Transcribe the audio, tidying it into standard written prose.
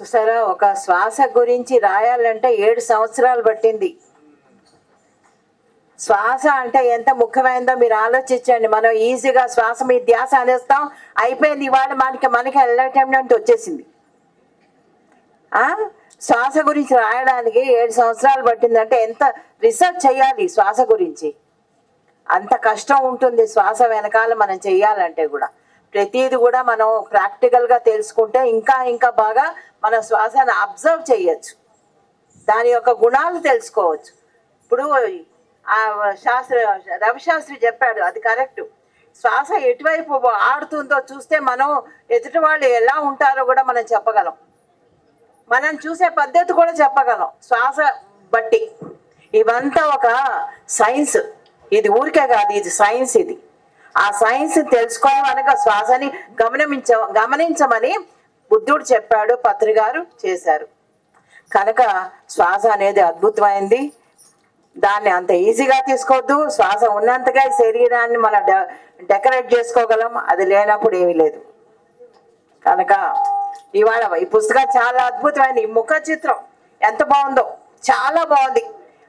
చూసారా, ఒక శ్వాస గురించి రాయాలంటే 7 సంవత్సరాలు పట్టింది. శ్వాస అంటే ఎంత ముఖ్యమైనదో మీరు ఆలోచించండి. మనం ఈజీగా శ్వాస మీద ధ్యాస అనేస్తాం, అయిపోయింది, ఇవాళ మనకి ఎంటర్టైన్మెంట్ వచ్చేసింది. శ్వాస గురించి రాయడానికి 7 సంవత్సరాలు పట్టిందంటే ఎంత రిసర్చ్ చేయాలి శ్వాస గురించి, అంత కష్టం ఉంటుంది శ్వాస వెనకాల మనం చెయ్యాలంటే కూడా. ప్రతిది కూడా మనం ప్రాక్టికల్గా తెలుసుకుంటే ఇంకా ఇంకా బాగా మన శ్వాసను అబ్జర్వ్ చేయొచ్చు, దాని యొక్క గుణాలు తెలుసుకోవచ్చు. ఇప్పుడు రవిశాస్త్రి చెప్పాడు, అది కరెక్ట్. శ్వాస ఎటువైపు ఆడుతుందో చూస్తే మనం ఎదుటి వాళ్ళు ఎలా ఉంటారో కూడా మనం చెప్పగలం, మనం చూసే పద్ధతి కూడా చెప్పగలం శ్వాస బట్టి. ఇవంతా ఒక సైన్స్, ఇది ఊరికే కాదు, ఇది సైన్స్. ఇది ఆ సైన్స్ తెలుసుకొని మనకు శ్వాసని గమనించమని బుద్ధుడు చెప్పాడు, పత్రి గారు చేశారు. కనుక శ్వాస అనేది అద్భుతమైంది, దాన్ని అంత ఈజీగా తీసుకోవద్దు. శ్వాస ఉన్నంతగా శరీరాన్ని మనం డెకరేట్ చేసుకోగలం, అది లేనప్పుడు ఏమీ లేదు. కనుక ఇవాళ ఈ పుస్తకం చాలా అద్భుతమైంది. ఈ ముఖ చిత్రం ఎంత బాగుందో, చాలా బాగుంది.